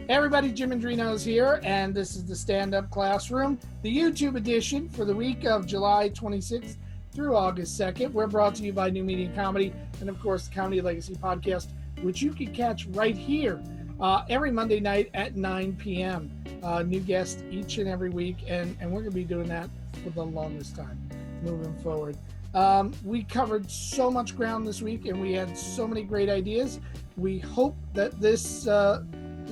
Hey everybody, Jim Mendrinos here, and this is the Stand-Up Classroom, the YouTube edition for the week of July 26th through August 2nd. We're brought to you by New Media Comedy and, of course, the Comedy Legacy Podcast, which you can catch right here every Monday night at 9 p.m. New guests each and every week, and we're going to be doing that for the longest time moving forward. We covered so much ground this week, and we had so many great ideas. We hope that this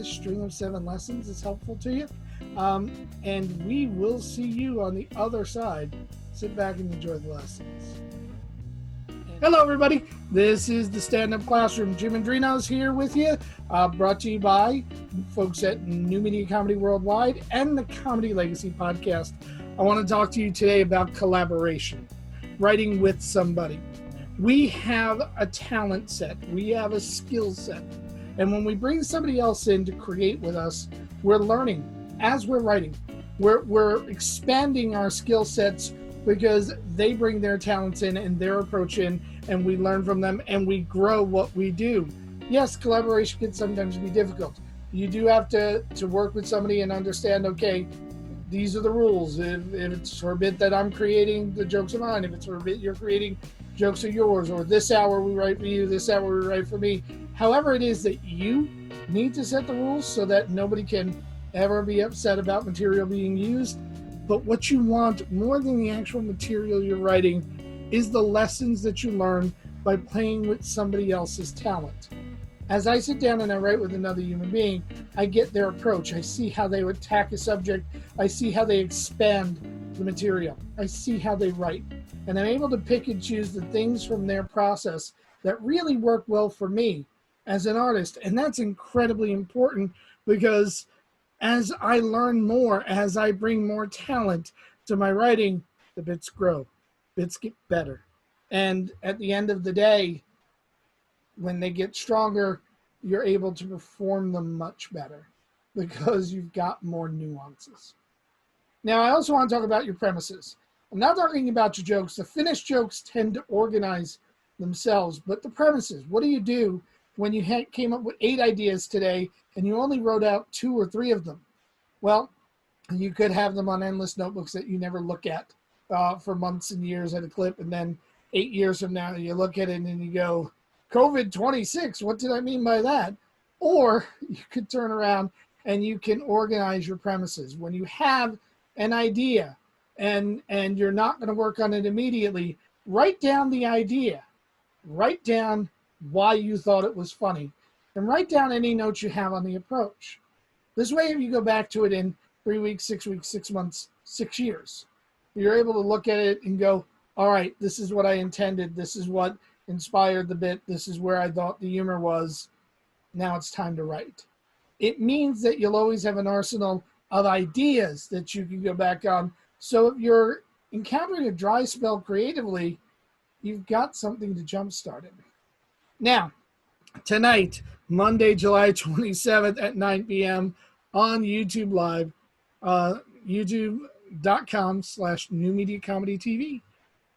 string of 7 lessons is helpful to you, and we will see you on the other side. Sit back and enjoy the lessons. Hello everybody, this is the Stand-Up Classroom. Jim Mendrinos here with you, brought to you by folks at New Media Comedy Worldwide and the Comedy Legacy Podcast. I want to talk to you today about collaboration, writing with somebody. We have a talent set, we have a skill set. And when we bring somebody else in to create with us, we're learning as we're writing. We're expanding our skill sets because they bring their talents in and their approach in, and we learn from them and we grow what we do. Yes, collaboration can sometimes be difficult. You do have to work with somebody and understand, okay, these are the rules. If it's for a bit that I'm creating, the jokes are mine. If it's for a bit you're creating, jokes are yours. Or this hour we write for you, this hour we write for me. However it is that you need to set the rules so that nobody can ever be upset about material being used. But what you want more than the actual material you're writing is the lessons that you learn by playing with somebody else's talent. As I sit down and I write with another human being, I get their approach. I see how they would attack a subject. I see how they expand the material. I see how they write. And I'm able to pick and choose the things from their process that really work well for me as an artist. And that's incredibly important because as I learn more, as I bring more talent to my writing, the bits grow, bits get better. And at the end of the day, when they get stronger, you're able to perform them much better because you've got more nuances. Now, I also want to talk about your premises. I'm not talking about your jokes. The finished jokes tend to organize themselves, but the premises, what do you do when you came up with 8 ideas today and you only wrote out 2 or 3 of them? Well, you could have them on endless notebooks that you never look at for months and years at a clip, and then 8 years from now you look at it and you go, COVID-26, what did I mean by that? Or you could turn around and you can organize your premises. When you have an idea and you're not going to work on it immediately, write down the idea. Write down why you thought it was funny, and write down any notes you have on the approach. This way, if you go back to it in 3 weeks, 6 weeks, 6 months, 6 years, you're able to look at it and go, all right, this is what I intended. This is what inspired the bit. This is where I thought the humor was. Now it's time to write. It means that you'll always have an arsenal of ideas that you can go back on. So if you're encountering a dry spell creatively, you've got something to jumpstart it. Now, tonight, Monday, July 27th at 9 p.m. on YouTube Live, youtube.com/New Media Comedy TV,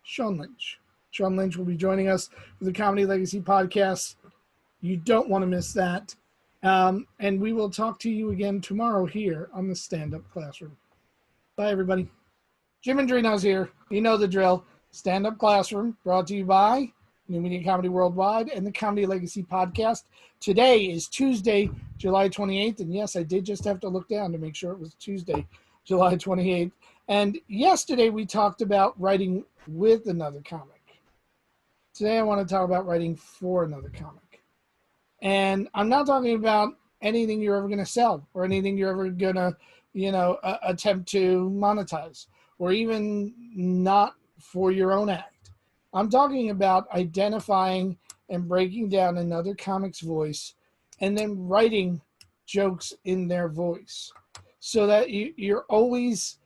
Sean Lynch. Sean Lynch will be joining us for the Comedy Legacy Podcast. You don't want to miss that. And we will talk to you again tomorrow here on the Stand-Up Classroom. Bye, everybody. Jim Mendrinos here. You know the drill. Stand-Up Classroom, brought to you by New Media Comedy Worldwide and the Comedy Legacy Podcast. Today is Tuesday, July 28th. And yes, I did just have to look down to make sure it was Tuesday, July 28th. And yesterday we talked about writing with another comic. Today I want to talk about writing for another comic. And I'm not talking about anything you're ever going to sell or anything you're ever going to, attempt to monetize, or even not for your own act. I'm talking about identifying and breaking down another comic's voice and then writing jokes in their voice so that you're always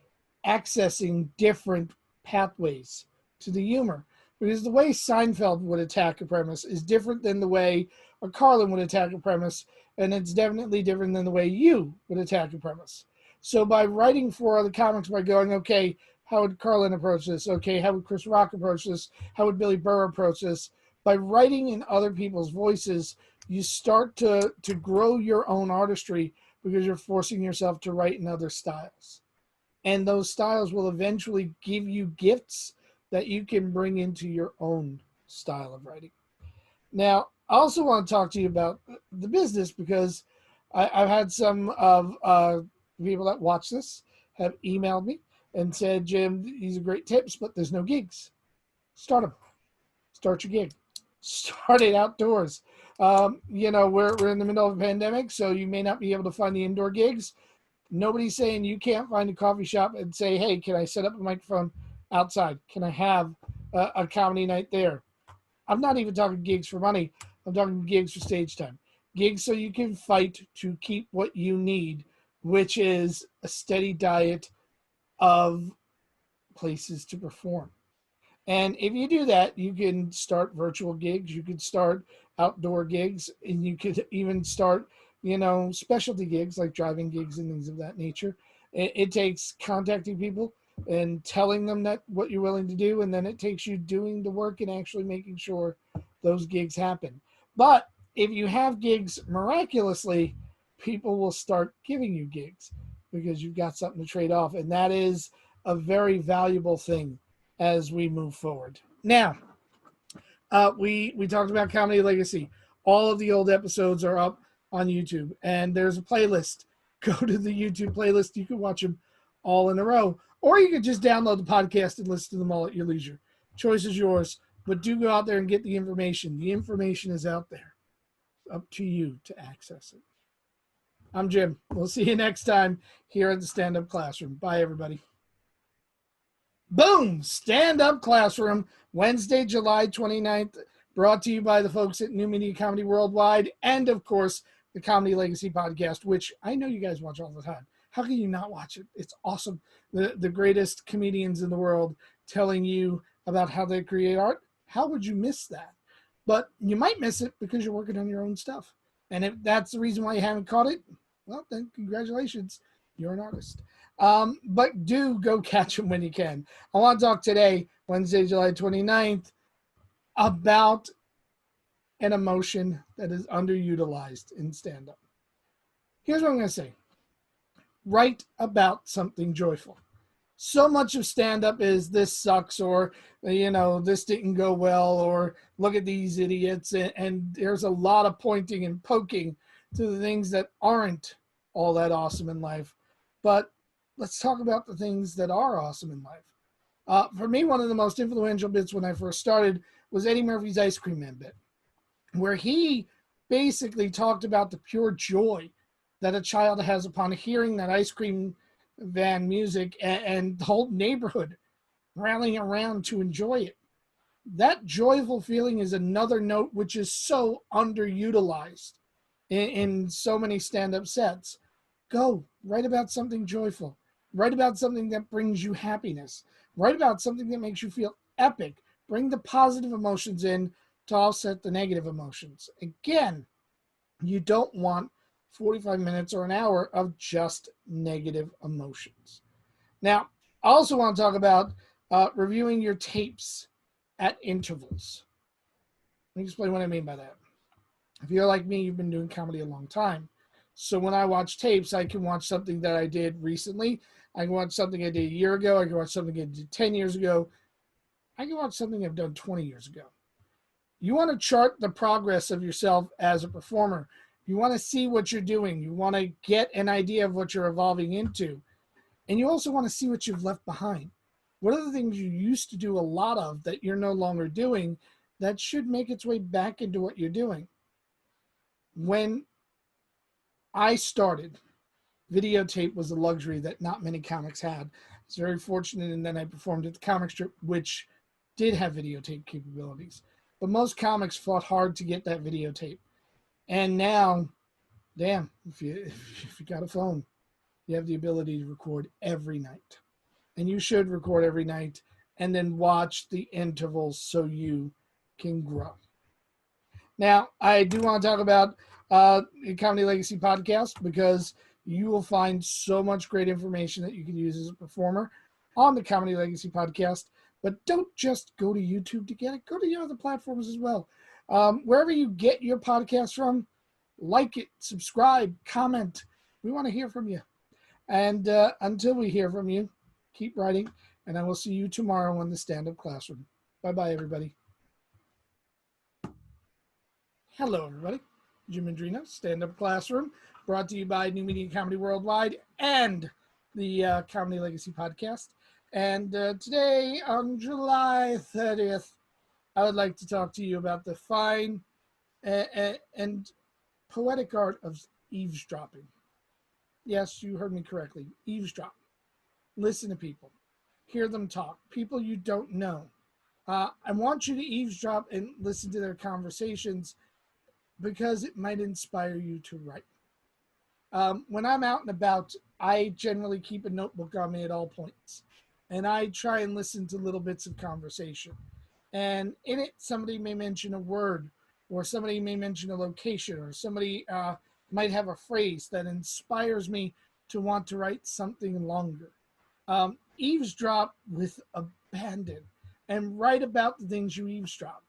accessing different pathways to the humor. Because the way Seinfeld would attack a premise is different than the way a Carlin would attack a premise, and it's definitely different than the way you would attack a premise. So by writing for other comics, by going, okay, how would Carlin approach this? Okay, how would Chris Rock approach this? How would Billy Burr approach this? By writing in other people's voices, you start to grow your own artistry because you're forcing yourself to write in other styles. And those styles will eventually give you gifts that you can bring into your own style of writing. Now, I also want to talk to you about the business because I've had some of people that watch this have emailed me and said, Jim, these are great tips, but there's no gigs. Start them. Start your gig. Start it outdoors. We're in the middle of a pandemic, so you may not be able to find the indoor gigs. Nobody's saying you can't find a coffee shop and say, hey, can I set up a microphone outside? Can I have a comedy night there? I'm not even talking gigs for money. I'm talking gigs for stage time. Gigs so you can fight to keep what you need, which is a steady diet of places to perform. And if you do that, you can start virtual gigs, you could start outdoor gigs, and you could even start, specialty gigs like driving gigs and things of that nature. It takes contacting people and telling them that what you're willing to do, and then it takes you doing the work and actually making sure those gigs happen. But if you have gigs miraculously, people will start giving you gigs because you've got something to trade off, and that is a very valuable thing as we move forward. Now, we talked about Comedy Legacy. All of the old episodes are up on YouTube, and there's a playlist. Go to the YouTube playlist. You can watch them all in a row, or you can just download the podcast and listen to them all at your leisure. Choice is yours, but do go out there and get the information. The information is out there. It's up to you to access it. I'm Jim. We'll see you next time here at the Stand Up Classroom. Bye, everybody. Boom! Stand Up Classroom, Wednesday, July 29th, brought to you by the folks at New Media Comedy Worldwide and, of course, the Comedy Legacy podcast, which I know you guys watch all the time. How can you not watch it? It's awesome. The greatest comedians in the world telling you about how they create art. How would you miss that? But you might miss it because you're working on your own stuff. And if that's the reason why you haven't caught it, well, then congratulations. You're an artist. But do go catch them when you can. I want to talk today, Wednesday, July 29th, about an emotion that is underutilized in stand-up. Here's what I'm going to say. Write about something joyful. So much of stand-up is this sucks, or, this didn't go well, or look at these idiots. And there's a lot of pointing and poking to the things that aren't all that awesome in life. But let's talk about the things that are awesome in life. For me, one of the most influential bits when I first started was Eddie Murphy's Ice Cream Man bit, where he basically talked about the pure joy that a child has upon hearing that ice cream van music and the whole neighborhood rallying around to enjoy it. That joyful feeling is another note which is so underutilized in so many stand-up sets. Go write about something joyful. Write about something that brings you happiness. Write about something that makes you feel epic. Bring the positive emotions in to offset the negative emotions. Again, you don't want 45 minutes or an hour of just negative emotions. Now, I also want to talk about reviewing your tapes at intervals. Let me explain what I mean by that. If you're like me, you've been doing comedy a long time. So when I watch tapes, I can watch something that I did recently. I can watch something I did a year ago. I can watch something I did 10 years ago. I can watch something I've done 20 years ago. You want to chart the progress of yourself as a performer. You want to see what you're doing. You want to get an idea of what you're evolving into. And you also want to see what you've left behind. What are the things you used to do a lot of that you're no longer doing that should make its way back into what you're doing? When I started, videotape was a luxury that not many comics had. I was very fortunate, and then I performed at the comic strip, which did have videotape capabilities. But most comics fought hard to get that videotape. And now, damn, if you got a phone, you have the ability to record every night. And you should record every night and then watch the intervals so you can grow. Now, I do want to talk about the Comedy Legacy podcast because you will find so much great information that you can use as a performer on the Comedy Legacy podcast. But don't just go to YouTube to get it. Go to your other platforms as well. Wherever you get your podcast from, like it, subscribe, comment, We want to hear from you. And until we hear from you, keep writing, and I will see you tomorrow in the stand-up classroom. Bye-bye, everybody. Hello, everybody. Jim Mendrinos, stand-up classroom, brought to you by New Media Comedy Worldwide and the Comedy Legacy Podcast. And today, on July 30th, I would like to talk to you about the fine and poetic art of eavesdropping. Yes, you heard me correctly. Eavesdrop. Listen to people. Hear them talk. People you don't know. I want you to eavesdrop and listen to their conversations because it might inspire you to write. When I'm out and about, I generally keep a notebook on me at all points. And I try and listen to little bits of conversation. And in it, somebody may mention a word, or somebody may mention a location, or somebody might have a phrase that inspires me to want to write something longer. Eavesdrop with abandon and write about the things you eavesdrop.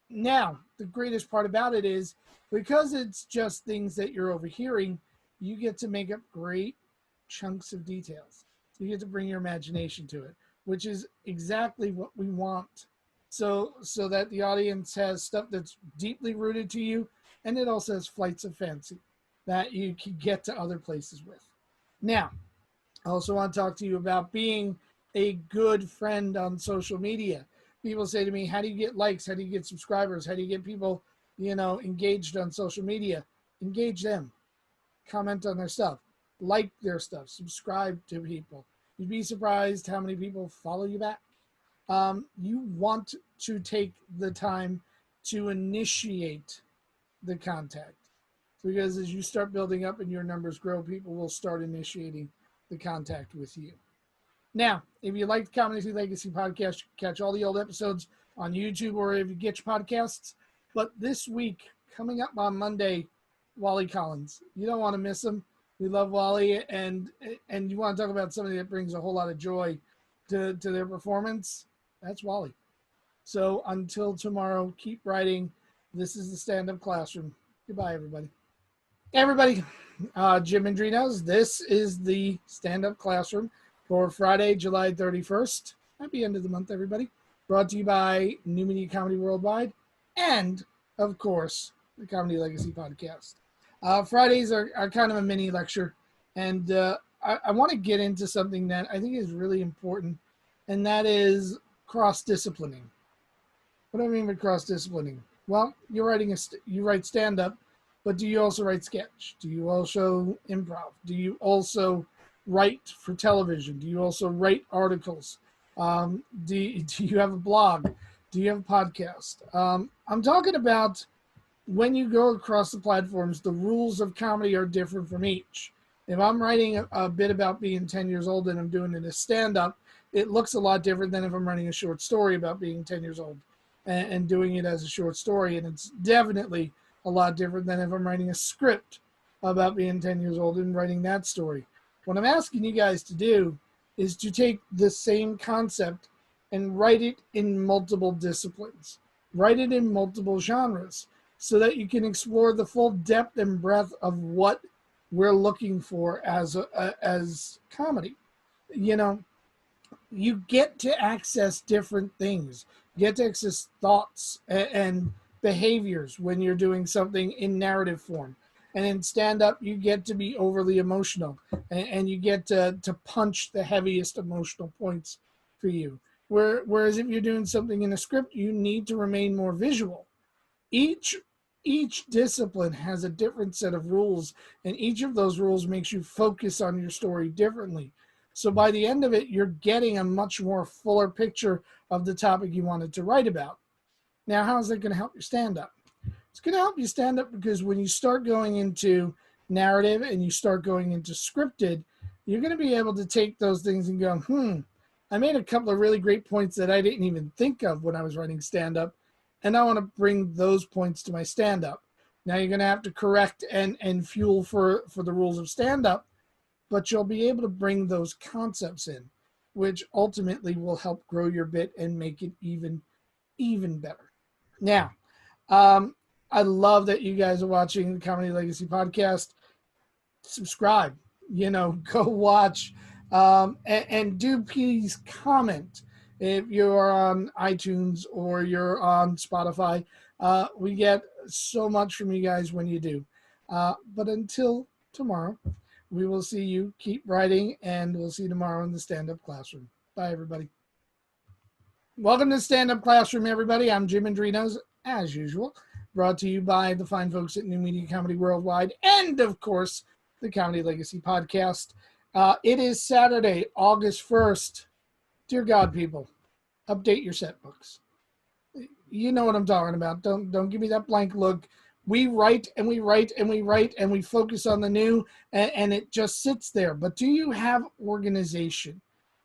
Now, the greatest part about it is because it's just things that you're overhearing, you get to make up great chunks of details. You get to bring your imagination to it, which is exactly what we want. So that the audience has stuff that's deeply rooted to you, and it also has flights of fancy that you can get to other places with. Now, I also want to talk to you about being a good friend on social media. People say to me, how do you get likes? How do you get subscribers? How do you get people, engaged on social media? Engage them. Comment on their stuff. Like their stuff. Subscribe to people. You'd be surprised how many people follow you back. You want to take the time to initiate the contact, because as you start building up and your numbers grow, people will start initiating the contact with you. Now, if you like the Comedy Legacy Podcast, you can catch all the old episodes on YouTube or if you get your podcasts. But this week, coming up on Monday, Wally Collins. You don't want to miss him. We love Wally, and you want to talk about somebody that brings a whole lot of joy to their performance. That's Wally. So until tomorrow, keep writing. This is the stand-up classroom. Goodbye, everybody. Hey, everybody. Jim Mendrinos. This is the stand-up classroom for Friday, July 31st. Happy end of the month, everybody. Brought to you by New Media Comedy Worldwide and, of course, the Comedy Legacy Podcast. Fridays are kind of a mini lecture, and I want to get into something that I think is really important, and that is cross-disciplining. What do I mean by cross-disciplining? Well, you write stand-up, but do you also write sketch? Do you also improv? Do you also write for television? Do you also write articles? Do you have a blog? Do you have a podcast? I'm talking about when you go across the platforms, the rules of comedy are different from each. If I'm writing a bit about being 10 years old and I'm doing it as stand-up, it looks a lot different than if I'm writing a short story about being 10 years old and doing it as a short story. And it's definitely a lot different than if I'm writing a script about being 10 years old and writing that story. What I'm asking you guys to do is to take the same concept and write it in multiple disciplines. Write it in multiple genres so that you can explore the full depth and breadth of what we're looking for as comedy. You get to access different things. You get to access thoughts and behaviors when you're doing something in narrative form. And in stand-up, you get to be overly emotional, and you get to punch the heaviest emotional points for you. Whereas if you're doing something in a script, you need to remain more visual. Each discipline has a different set of rules, and each of those rules makes you focus on your story differently. So by the end of it, you're getting a much more fuller picture of the topic you wanted to write about. Now, how is that going to help you stand up? It's going to help you stand up because when you start going into narrative and you start going into scripted, you're going to be able to take those things and go, I made a couple of really great points that I didn't even think of when I was writing stand-up, and I want to bring those points to my stand-up. Now you're going to have to correct and fuel for the rules of stand-up, but you'll be able to bring those concepts in, which ultimately will help grow your bit and make it even better. Now, I love that you guys are watching the Comedy Legacy Podcast. subscribe, go watch, and do please comment if you're on iTunes or you're on Spotify. We get so much from you guys when you do. But until tomorrow, we will see you. Keep writing, and we'll see you tomorrow in the stand-up classroom. Bye, everybody. Welcome to Stand-Up Classroom, everybody. I'm Jim Mendrinos, as usual, brought to you by the fine folks at New Media Comedy Worldwide and, of course, the Comedy Legacy Podcast. It is Saturday, August 1st. Dear God, people, update your set books. You know what I'm talking about. Don't give me that blank look. We write and we write and we write and we focus on the new, and it just sits there. But do you have organization?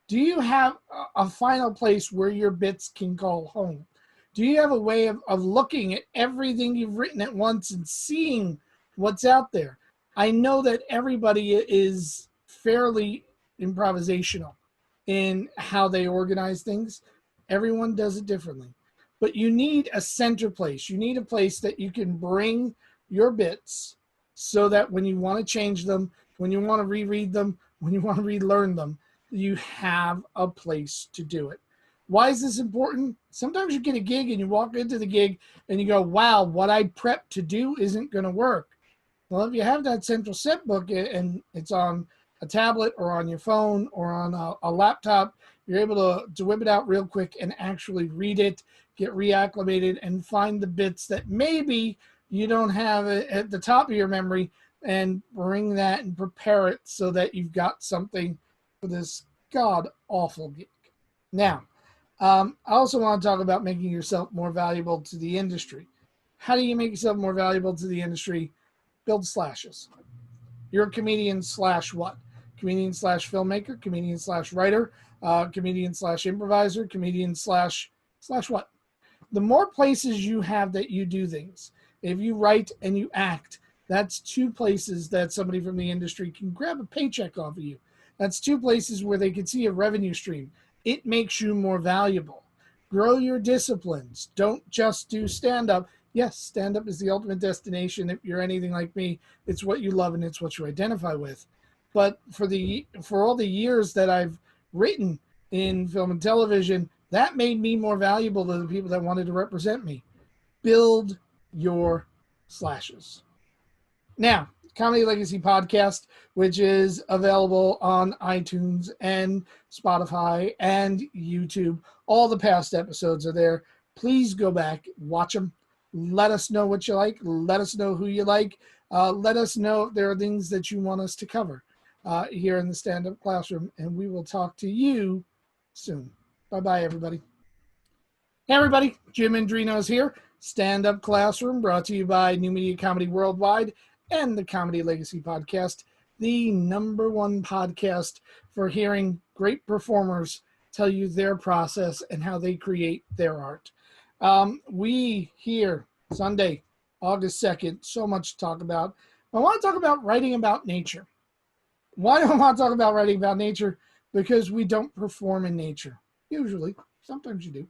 Do you have a final place where your bits can call home? Do you have a way of looking at everything you've written at once and seeing what's out there? I know that everybody is fairly improvisational in how they organize things. Everyone does it differently. But you need a center place. You need a place that you can bring your bits so that when you want to change them, when you want to reread them, when you want to relearn them, you have a place to do it. Why is this important? Sometimes you get a gig and you walk into the gig and you go, wow, what I prepped to do isn't going to work. Well, if you have that central set book and it's on a tablet or on your phone or on a laptop, you're able to whip it out real quick and actually read it, get reacclimated, and find the bits that maybe you don't have at the top of your memory, and bring that and prepare it so that you've got something for this god-awful gig. Now, I also want to talk about making yourself more valuable to the industry. How do you make yourself more valuable to the industry? Build slashes. You're a comedian slash what? Comedian slash filmmaker, comedian slash writer, comedian slash improviser, comedian slash what? The more places you have that you do things, if you write and you act, that's two places that somebody from the industry can grab a paycheck off of you. That's two places where they can see a revenue stream. It makes you more valuable. Grow your disciplines. Don't just do stand-up. Yes, stand-up is the ultimate destination. If you're anything like me, it's what you love and it's what you identify with. But for all the years that I've written in film and television, that made me more valuable to the people that wanted to represent me. Build your slashes. Now, Comedy Legacy Podcast, which is available on iTunes and Spotify and YouTube. All the past episodes are there. Please go back, watch them. Let us know what you like. Let us know who you like. Let us know if there are things that you want us to cover here in the stand-up classroom, and we will talk to you soon. Bye-bye, everybody. Hey, everybody. Jim Mendrinos here. Stand-up classroom brought to you by New Media Comedy Worldwide and the Comedy Legacy Podcast, the #1 podcast for hearing great performers tell you their process and how they create their art. We here, Sunday, August 2nd, so much to talk about. I want to talk about writing about nature. Why do I want to talk about writing about nature? Because we don't perform in nature. Usually. Sometimes you do.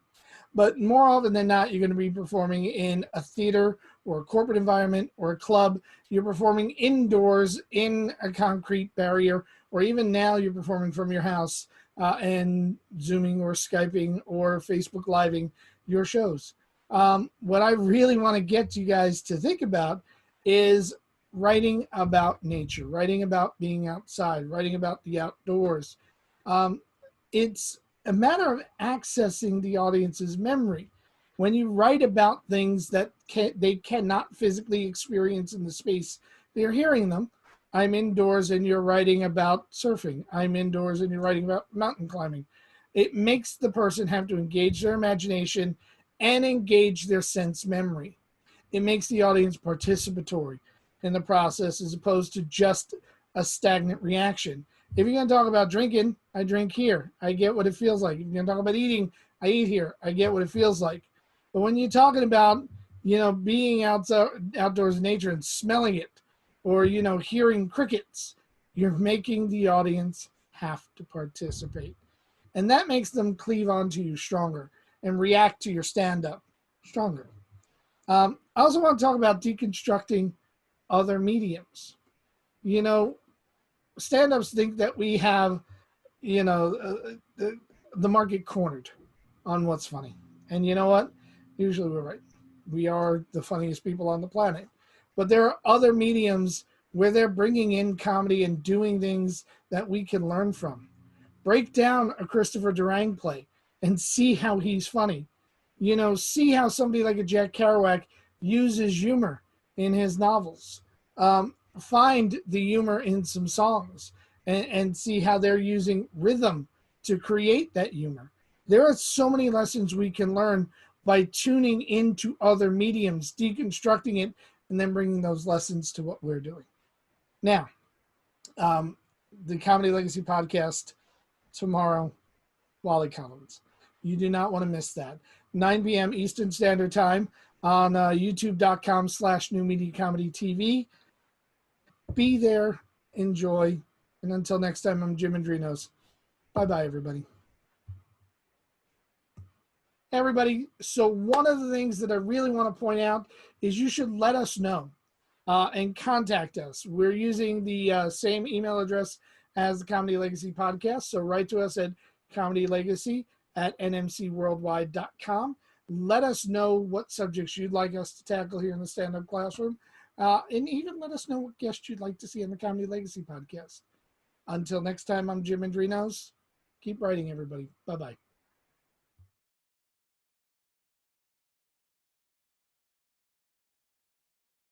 But more often than not, you're going to be performing in a theater or a corporate environment or a club. You're performing indoors in a concrete barrier, or even now you're performing from your house and Zooming or Skyping or Facebook Living your shows. What I really want to get you guys to think about is writing about nature, writing about being outside, writing about the outdoors. It's a matter of accessing the audience's memory. When you write about things that they cannot physically experience in the space they're hearing them, I'm indoors and you're writing about surfing. I'm indoors and you're writing about mountain climbing. It makes the person have to engage their imagination and engage their sense memory. It makes the audience participatory in the process as opposed to just a stagnant reaction. If you're going to talk about drinking, I drink here. I get what it feels like. If you're going to talk about eating, I eat here. I get what it feels like. But when you're talking about, being outdoors in nature and smelling it, or, hearing crickets, you're making the audience have to participate. And that makes them cleave onto you stronger and react to your stand-up stronger. I also want to talk about deconstructing other mediums. You know, stand-ups think that we have, you know, the market cornered on what's funny. And you know what? Usually we're right. We are the funniest people on the planet. But there are other mediums where they're bringing in comedy and doing things that we can learn from. Break down a Christopher Durang play and see how he's funny. You know, see how somebody like a Jack Kerouac uses humor in his novels. Find the humor in some songs and see how they're using rhythm to create that humor. There are so many lessons we can learn by tuning into other mediums, deconstructing it, and then bringing those lessons to what we're doing. Now, um, the Comedy Legacy podcast tomorrow, Wally Collins. You do not want to miss that. 9 p.m. Eastern Standard Time on youtube.com/New Media Comedy TV. Be there, enjoy, and until next time, I'm Jim Mendrinos. Bye-bye, everybody. Everybody, so one of the things that I really want to point out is you should let us know and contact us. We're using the same email address as the Comedy Legacy podcast, so write to us at comedylegacy@nmcworldwide.com. Let us know what subjects you'd like us to tackle here in the stand-up classroom, and even let us know what guests you'd like to see in the Comedy Legacy podcast. Until next time, I'm Jim Mendrinos. Keep writing, everybody. Bye-bye.